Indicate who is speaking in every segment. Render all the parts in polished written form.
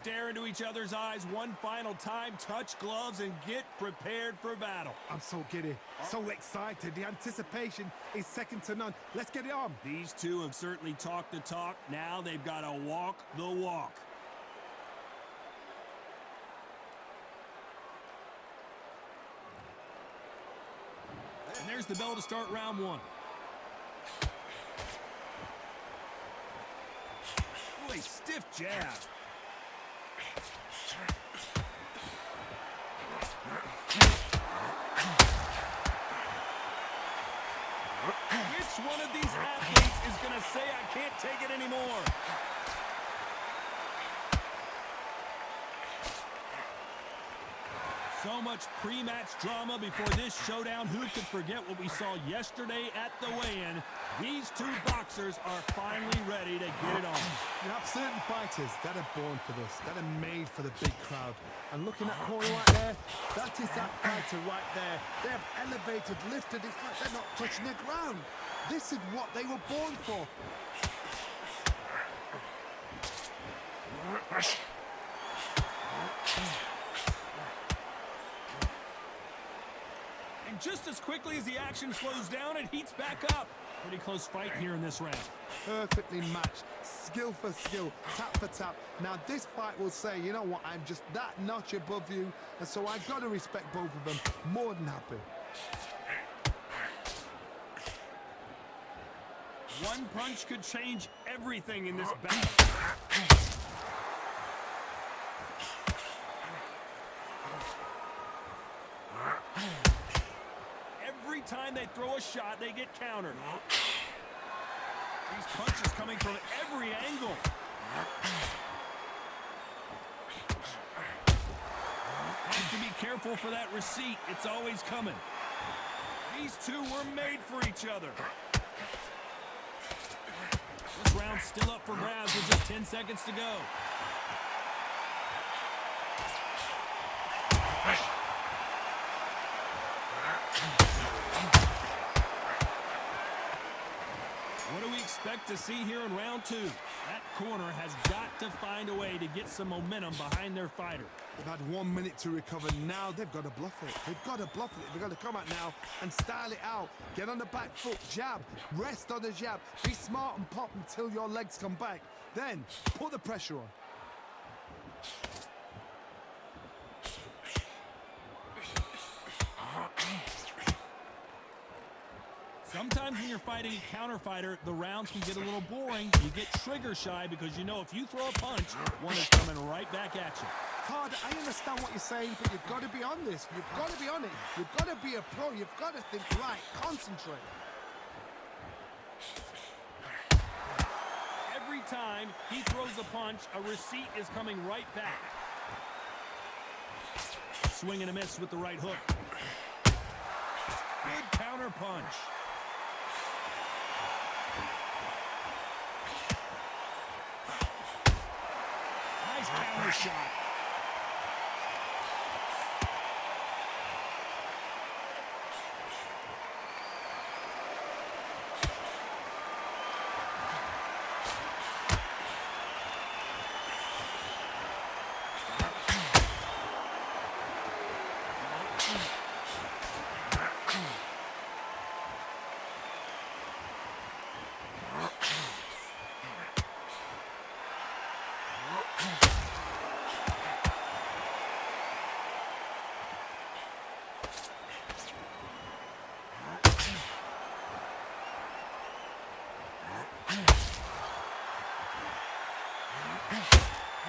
Speaker 1: Stare into each other's eyes one final time, touch gloves, and get prepared for battle.
Speaker 2: I'm so giddy, so excited. The anticipation is second to none. Let's get it on.
Speaker 1: These two have certainly talked the talk. Now they've got to walk the walk. And there's the bell to start round one. Ooh, a stiff jab. Which one of these athletes is going to say, I can't take it anymore? So much pre-match drama before this showdown. Who could forget what we saw yesterday at the weigh-in? These two boxers are finally ready to get it on.
Speaker 2: You have certain fighters that are born for this, that are made for the big crowd. And looking at Corey right there, that is that fighter right there. They have elevated, lifted. It's like they're not touching the ground. This is what they were born for.
Speaker 1: And just as quickly as the action slows down, it heats back up. Pretty close fight here in this round.
Speaker 2: Perfectly matched, skill for skill, tap for tap. Now this fight will say, you know what, I'm just that notch above you, and so I've got to respect both of them. More than happy.
Speaker 1: One punch could change everything in this battle. Every time they throw a shot, they get countered. These punches coming from every angle. Have to be careful for that receipt. It's always coming. These two were made for each other. This round's still up for grabs with just 10 seconds to go. What do we expect to see here in round two? That corner has got to find a way to get some momentum behind their fighter.
Speaker 2: They've had 1 minute to recover. Now they've got to bluff it. They've got to bluff it. They've got to come out now and style it out. Get on the back foot, jab, rest on the jab. Be smart and pop until your legs come back. Then put the pressure on.
Speaker 1: Sometimes when you're fighting a counter fighter, the rounds can get a little boring. You get trigger shy because you know if you throw a punch, one is coming right back at you.
Speaker 2: Todd, I understand what you're saying, but you've got to be on this. You've got to be on it. You've got to be a pro. You've got to think right. Concentrate.
Speaker 1: Every time he throws a punch, a receipt is coming right back. Swing and a miss with the right hook. Good counter punch. Nice counter shot.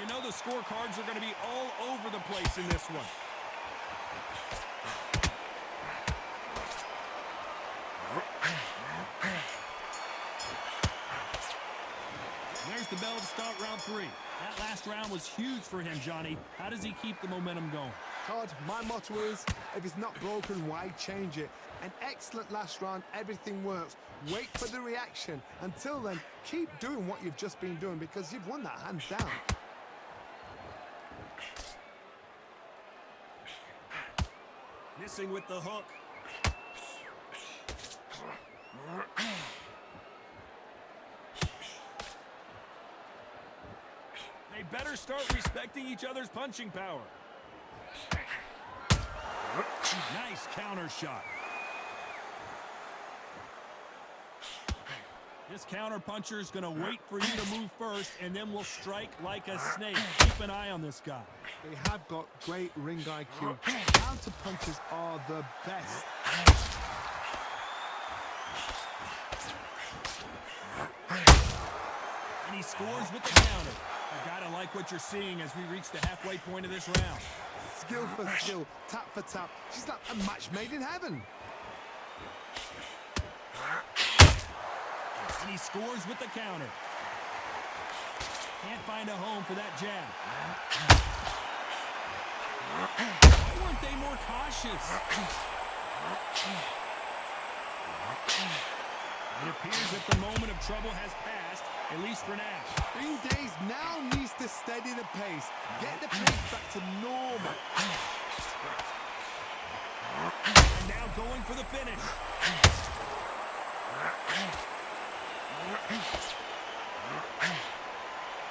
Speaker 1: You know the scorecards are going to be all over the place in this one. There's the bell to start round three. That last round was huge for him, Johnny. How does he keep the momentum going?
Speaker 2: Todd, my motto is, if it's not broken, why change it? An excellent last round, everything works. Wait for the reaction. Until then, keep doing what you've just been doing because you've won that hands down.
Speaker 1: Missing with the hook. They better better start respecting each other's punching power. Nice counter shot. This counter puncher is going to wait for you to move first, and then will strike like a snake. Keep an eye on this guy.
Speaker 2: They have got great ring IQ. Counter punches are the best.
Speaker 1: And he scores with the counter. You gotta like what you're seeing as we reach the halfway point of this round.
Speaker 2: Skill for skill, tap for tap. She's like a match made in heaven.
Speaker 1: And he scores with the counter. Can't find a home for that jab. Why weren't they more cautious? It appears that the moment of trouble has passed, at least for now.
Speaker 2: Bing Days now needs to steady the pace. Get the pace back to normal.
Speaker 1: And now going for the finish.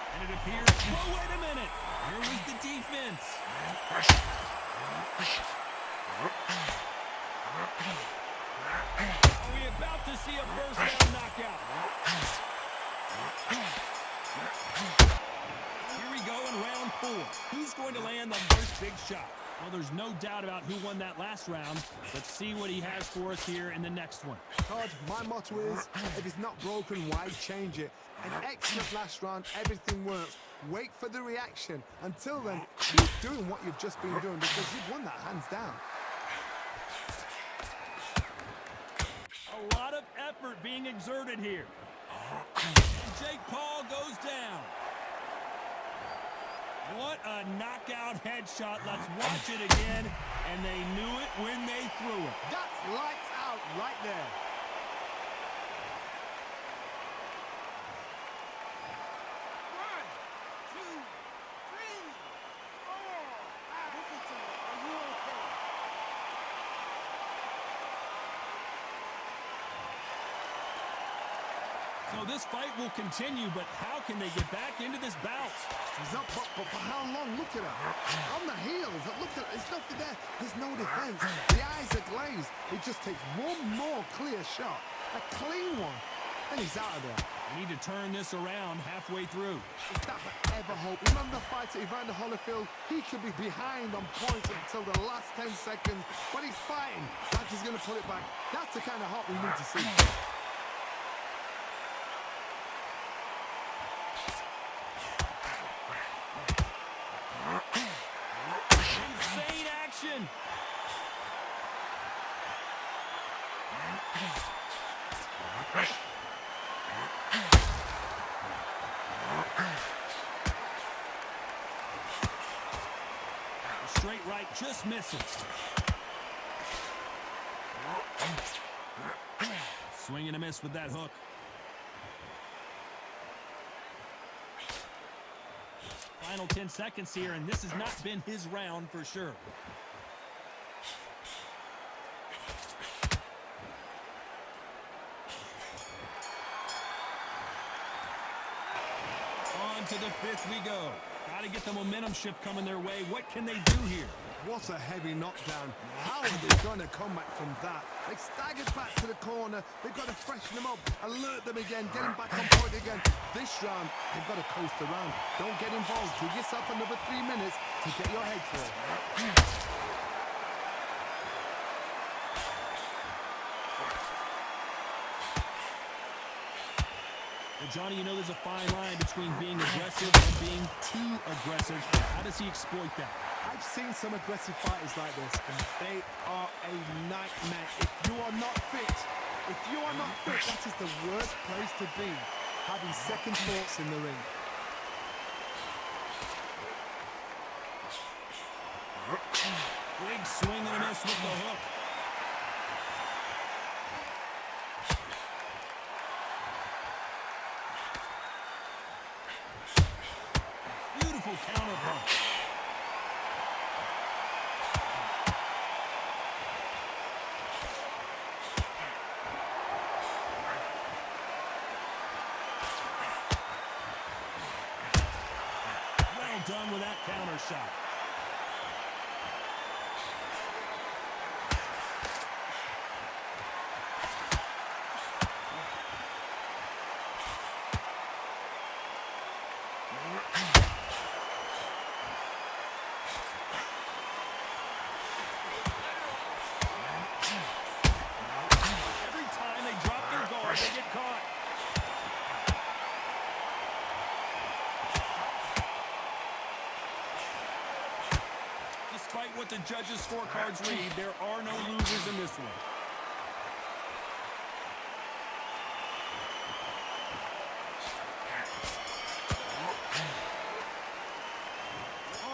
Speaker 1: And it appears... Oh, wait a minute! Here was the defense. Are we about to see a first-round knockout? Here we go in round 4. Who's going to land the first big shot? Well, there's no doubt about who won that last round. Let's see what he has for us here in the next one.
Speaker 2: Todd, my motto is, if it's not broken, why change it? An excellent last round, everything works. Wait for the reaction. Until then, keep doing what you've just been doing because you've won that hands down.
Speaker 1: A lot of effort being exerted here. And Jake Paul goes down. What a knockout headshot. Let's watch it again. And they knew it when they threw it.
Speaker 2: That's lights out right there.
Speaker 1: So this fight will continue, but how can they get back into this bout?
Speaker 2: He's up, but for how long? Look at her. On the heels. Look at her. There's nothing there. There's no defense. The eyes are glazed. It just takes one more clear shot. A clean one. And he's out of there.
Speaker 1: We need to turn this around halfway through.
Speaker 2: Is that ever hope? Remember the fight at Evander Holyfield? He could be behind on points until the last 10 seconds. But he's fighting. Like he's going to pull it back. That's the kind of hope we need to see.
Speaker 1: Insane action. Straight right just misses. Swing and a miss with that hook. Final 10 seconds here, and this has not been his round for sure. On to the 5th we go. Got to get the momentum shift coming their way. What can they do here?
Speaker 2: What a heavy knockdown. How are they going to come back from that? They staggered back to the corner. They've got to freshen them up, alert them again, get them back on point again. This round, they've got to coast around. Don't get involved. Give yourself another 3 minutes to get your head clear.
Speaker 1: Well, Johnny, you know there's a fine line between being aggressive and being too aggressive. How does he exploit that?
Speaker 2: I've seen some aggressive fighters like this, and they are a nightmare. If you are not fit, that is the worst place to be, having second thoughts in the ring.
Speaker 1: Big swing and a miss with the hook. Beautiful counter punch. Well shot. Every time they drop their guard, they get caught. Despite what the judges' scorecards read, there are no losers in this one.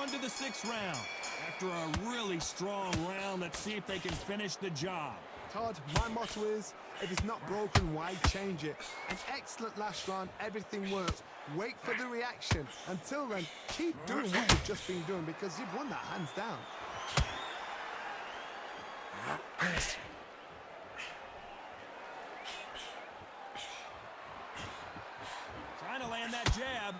Speaker 1: On to the 6th round. After a really strong round, let's see if they can finish the job.
Speaker 2: Todd, my motto is, if it's not broken, why change it? An excellent last round, everything works. Wait for the reaction. Until then, keep doing what you've just been doing because you've won that hands down.
Speaker 1: Trying to land that jab.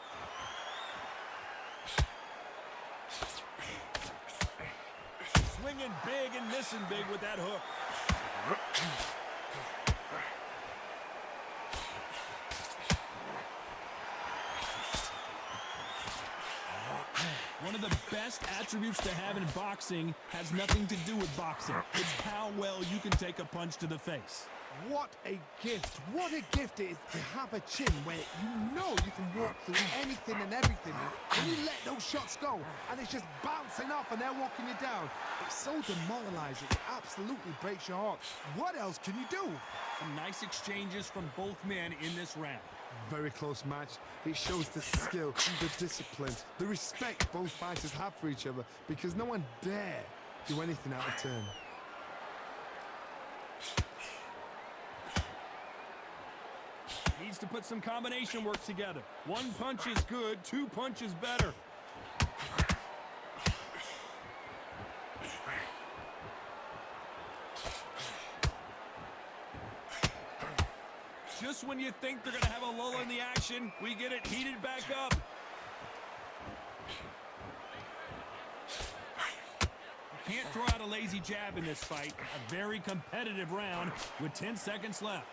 Speaker 1: Swinging big and missing big with that hook. One of the best attributes to have in boxing has nothing to do with boxing. It's how well you can take a punch to the face.
Speaker 2: What a gift. What a gift it is to have a chin where you know you can walk through anything and everything. When you let those shots go and it's just bouncing off and they're walking you down, it's so demoralizing. It absolutely breaks your heart. What else can you do?
Speaker 1: Some nice exchanges from both men in this round.
Speaker 2: Very close match. It shows the skill, the discipline, the respect both fighters have for each other because no one dare do anything out of turn.
Speaker 1: Needs to put some combination work together. One punch is good, 2 punches better. Just when you think they're going to have a lull in the action, we get it heated back up. You can't throw out a lazy jab in this fight. A very competitive round with 10 seconds left.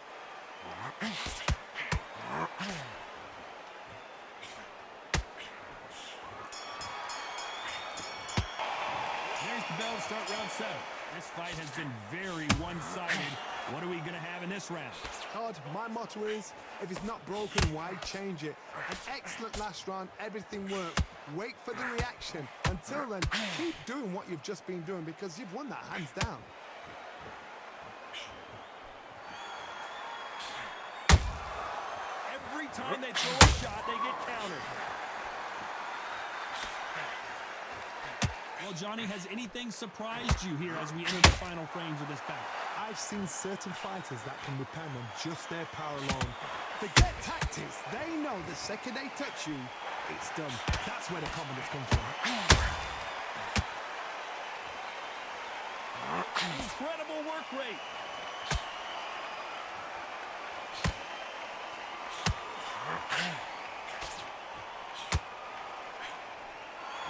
Speaker 1: There's the bell to start round 7. This fight has been very one-sided. What are we going to have in this round?
Speaker 2: Todd, my motto is, if it's not broken, why change it? An excellent last round, everything works. Wait for the reaction. Until then, keep doing what you've just been doing because you've won that hands down.
Speaker 1: Every time they throw a shot, they get countered. Well, Johnny, has anything surprised you here as we enter the final frames of this bout?
Speaker 2: I've seen certain fighters that can depend on just their power alone. Forget tactics. They know the second they touch you, it's done. That's where the confidence comes from.
Speaker 1: Incredible work rate.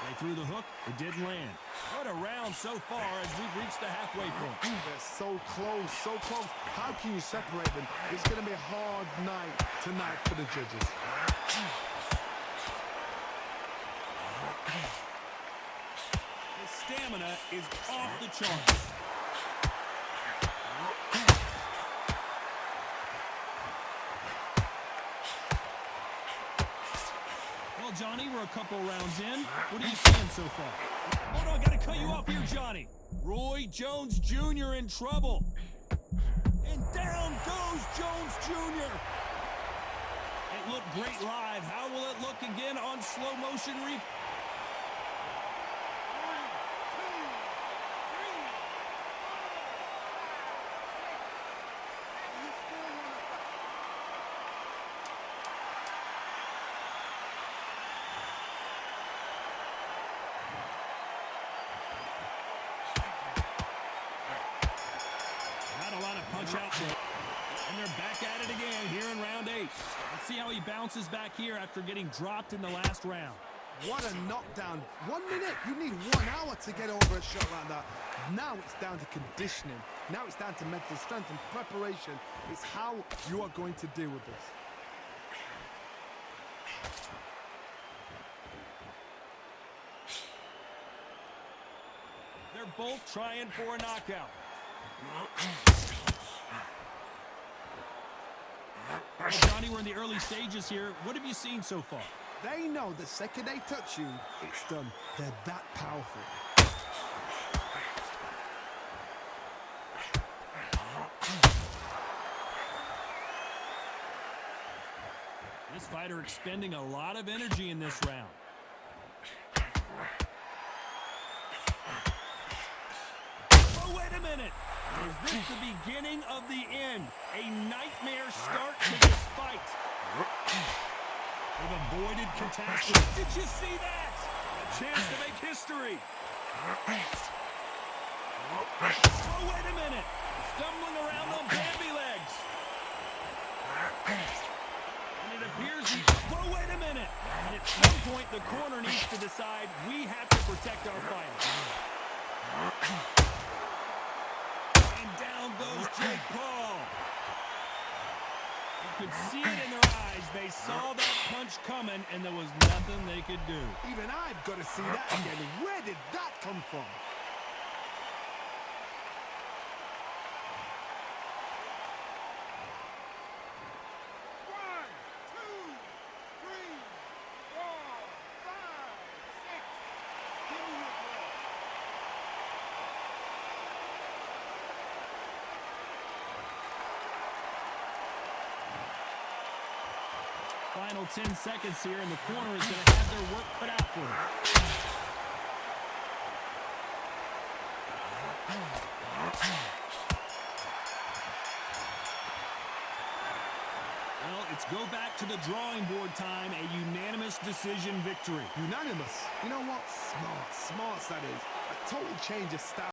Speaker 1: They threw the hook. It didn't land. What a round so far as we've reached the halfway point.
Speaker 2: They're so close, so close. How can you separate them? It's going to be a hard night tonight for the judges.
Speaker 1: The stamina is off the charts. Well, Johnny, we're a couple rounds in. What are you seeing so far? Hold on, gotta cut you off here, Johnny. Roy Jones Jr. in trouble. And down goes Jones Jr. It looked great live. How will it look again on slow motion replay? Out there. And they're back at it again here in round 8. Let's see how he bounces back here after getting dropped in the last round.
Speaker 2: What a knockdown. 1 minute, you need 1 hour to get over a shot like that. Now it's down to conditioning. Now it's down to mental strength and preparation. It's how you are going to deal with this.
Speaker 1: They're both trying for a knockout. Well, Johnny, we're in the early stages here. What have you seen so far?
Speaker 2: They know the second they touch you, it's done. They're that powerful.
Speaker 1: This fighter expending a lot of energy in this round. Oh, wait a minute. Is this the beginning of the end? A nightmare start to this fight. They've avoided catastrophe. Did you see that? A chance to make history. Oh, wait a minute. Stumbling around on Bambi legs. And it appears he... Oh, wait a minute. And at some point, the corner needs to decide we have to protect our fighter. And down goes Jake Paul. You could see it in their eyes. They saw that punch coming, and there was nothing they could do.
Speaker 2: Even I've got to see that again. Where did that come from?
Speaker 1: Final 10 seconds here, and the corner is going to have their work cut out for them. Well, it's go back to the drawing board time, a unanimous decision victory.
Speaker 2: Unanimous. You know what? Smart. Smarts, that is. A total change of style.